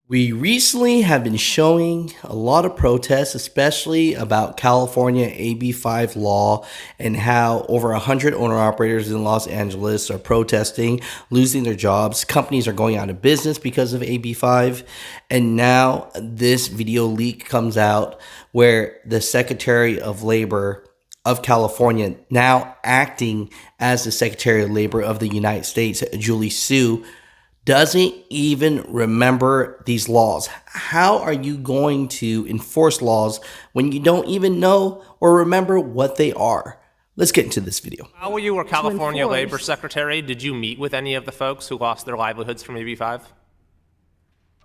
We recently have been showing a lot of protests, especially about California AB5 law and how over 100 owner-operators in Los Angeles are protesting, losing their jobs. Companies are going out of business because of AB5. And now this video leak comes out where the Secretary of Labor of California, now acting as the Secretary of Labor of the United States, Julie Su, doesn't even remember these laws. How are you going to enforce laws when you don't even know or remember what they are? Let's get into this video. While you were California Labor Secretary, did you meet with any of the folks who lost their livelihoods from AB5?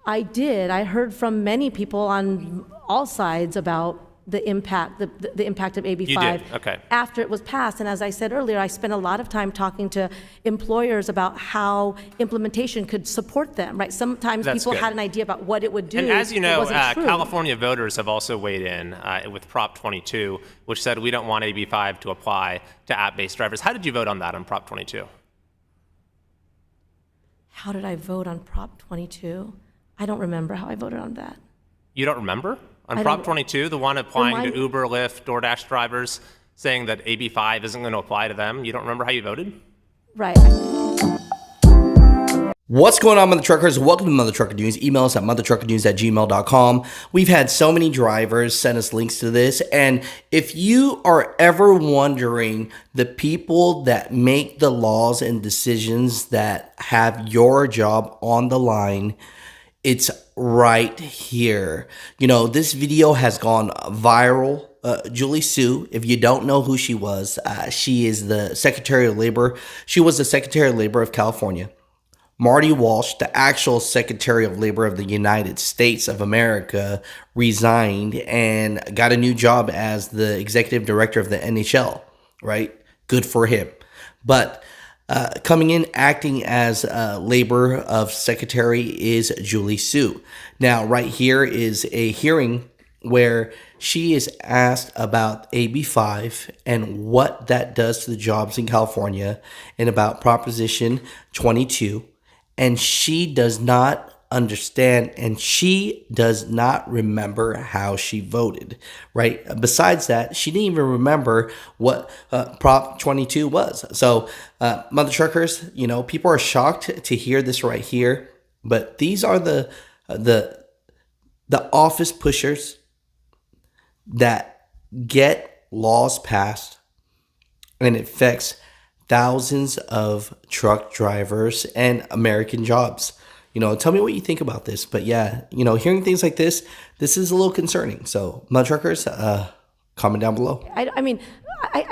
I did. I heard from many people on all sides about the impact, the impact of AB5 You did? Okay. after it was passed. And as I said earlier, I spent a lot of time talking to employers about how implementation could support them, right? Sometimes That's people good. had an idea about what it would do. And as you know, it wasn't true. California voters have also weighed in with Prop 22, which said we don't want AB5 to apply to app-based drivers. How did you vote on that on Prop 22? How did I vote on Prop 22? I don't remember how I voted on that. You don't remember? On I Prop don't- 22, the one applying to Remind- Uber, Lyft, DoorDash drivers, saying that AB5 isn't going to apply to them, you don't remember how you voted? Right. What's going on, Mutha Truckers? Welcome to Mutha Trucker News. Email us at muthatruckernews@gmail.com. We've had so many drivers send us links to this. And if you are ever wondering the people that make the laws and decisions that have your job on the line, it's right here. You know, this video has gone viral. Julie Su, if you don't know who she was, she is the Secretary of Labor. She was the Secretary of Labor of California. Marty Walsh, the actual Secretary of Labor of the United States of America, resigned and got a new job as the Executive Director of the NHL, right? Good for him. But coming in, acting as Labor of Secretary is Julie Su. Now, right here is a hearing where she is asked about AB5 and what that does to the jobs in California and about Proposition 22. And she does not understand and she does not remember how she voted, right? Besides that, she didn't even remember what Prop 22 was. So, Mutha Truckers, you know, people are shocked to hear this right here, but these are the office pushers that get laws passed and it affects thousands of truck drivers and American jobs. You know, tell me what you think about this. But yeah, you know, hearing things like this is a little concerning. So, Mutha Truckers, comment down below. I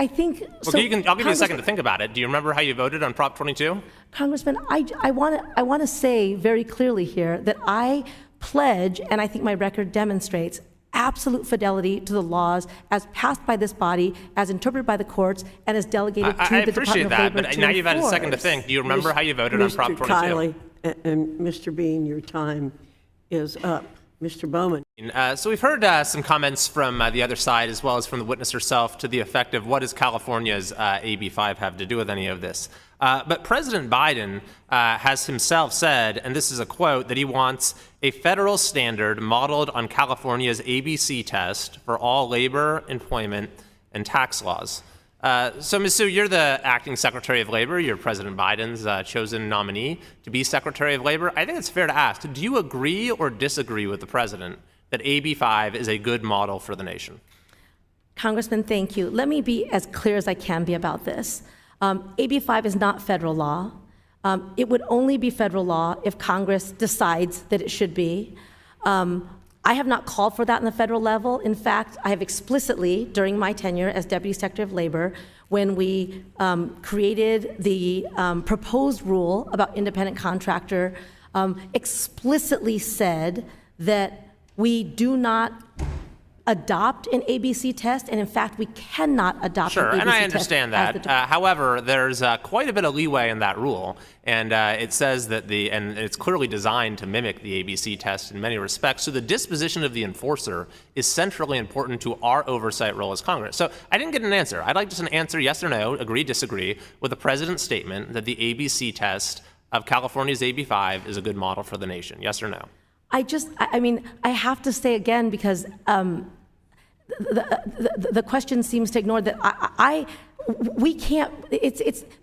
think. Well, So, I'll give you a second to think about it. Do you remember how you voted on Prop 22? Congressman, I want to say very clearly here that I pledge, and I think my record demonstrates, absolute fidelity to the laws as passed by this body, as interpreted by the courts, and as delegated to I the appreciate Department of that, Labor but to now you've had a second to enforce. think. Do you remember how you voted on Prop 22? Mr. Kiley and Mr. Bean, your time is up. Mr. Bowman. So we've heard some comments from the other side as well as from the witness herself to the effect of what does California's AB5 have to do with any of this. But President Biden has himself said, and this is a quote, that he wants a federal standard modeled on California's ABC test for all labor, employment, and tax laws. So, Ms. Su, you're the acting Secretary of Labor. You're President Biden's chosen nominee to be Secretary of Labor. I think it's fair to ask, do you agree or disagree with the president that AB5 is a good model for the nation? Congressman, thank you. Let me be as clear as I can be about this. AB5 is not federal law. It would only be federal law if Congress decides that it should be. I have not called for that on the federal level. In fact, I have explicitly, during my tenure as Deputy Secretary of Labor, when we created the proposed rule about independent contractor, explicitly said that we do not adopt an ABC test, and in fact, we cannot adopt an ABC test. Sure, and I understand that. However, there's quite a bit of leeway in that rule, and it says that and it's clearly designed to mimic the ABC test in many respects. So the disposition of the enforcer is centrally important to our oversight role as Congress. So I didn't get an answer. I'd like just an answer, yes or no, agree, disagree, with the president's statement that the ABC test of California's AB5 is a good model for the nation. Yes or no? I mean, I have to say again, because the question seems to ignore that we can't, it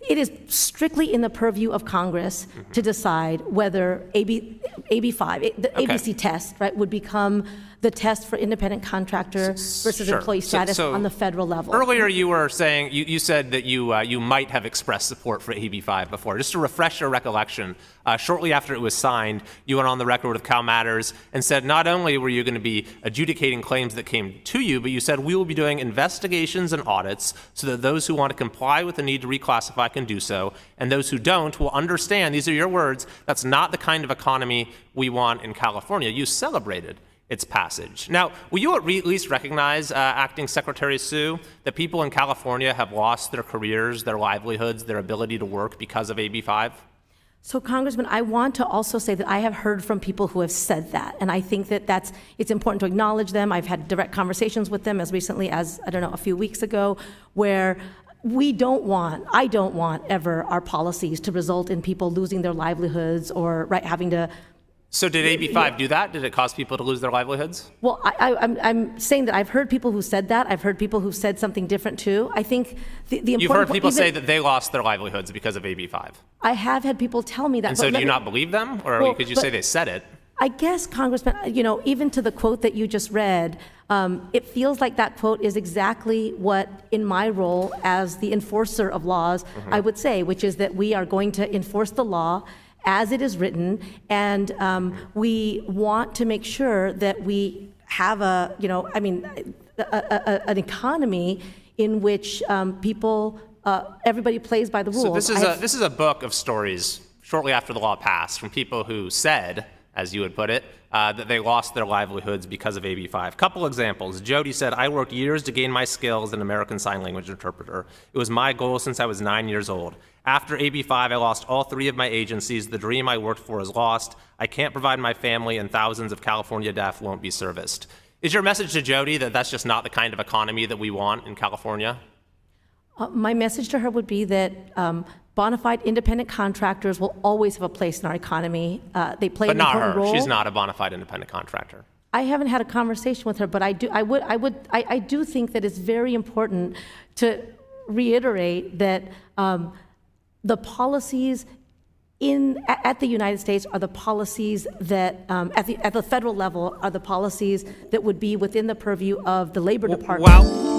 is strictly in the purview of Congress to decide whether AB5, the ABC test, right, would become the test for independent contractor versus employee status on the federal level. Earlier you were saying, you said that you might have expressed support for AB5 before. Just to refresh your recollection, shortly after it was signed, you went on the record with Cal Matters and said not only were you going to be adjudicating claims that came to you, but you said we will be doing investigations and audits so that those who want to comply with the need to reclassify can do so, and those who don't will understand, these are your words, that's not the kind of economy we want in California. You celebrated its passage. Now, will you at least recognize, Acting Secretary Sue, that people in California have lost their careers, their livelihoods, their ability to work because of AB5? So, Congressman, I want to also say that I have heard from people who have said that, and I think that it's important to acknowledge them. I've had direct conversations with them as recently as, I don't know, a few weeks ago, where I don't want ever our policies to result in people losing their livelihoods or having to. So did AB5 do that? Did it cause people to lose their livelihoods? Well, I'm saying that I've heard people who said that. I've heard people who said something different too. I think the important. You've heard people say that they lost their livelihoods because of AB5. I have had people tell me that. And so do you not believe them, or could you say they said it? I guess, Congressman, even to the quote that you just read, it feels like that quote is exactly what, in my role as the enforcer of laws, I would say, which is that we are going to enforce the law as it is written, and we want to make sure that we have an economy in which everybody plays by the rules. So this is a book of stories shortly after the law passed from people who said, as you would put it, that they lost their livelihoods because of AB5. Couple examples. Jody said, I worked years to gain my skills as an American Sign Language interpreter. It was my goal since I was 9 years old. After AB5, I lost all 3 of my agencies. The dream I worked for is lost. I can't provide my family, and thousands of California deaf won't be serviced. Is your message to Jody that that's just not the kind of economy that we want in California? My message to her would be that bona fide independent contractors will always have a place in our economy. They play an important role. She's not a bona fide independent contractor. I haven't had a conversation with her, but I do think that it's very important to reiterate that the policies at the United States are the policies that at the federal level are the policies that would be within the purview of the Labor Department.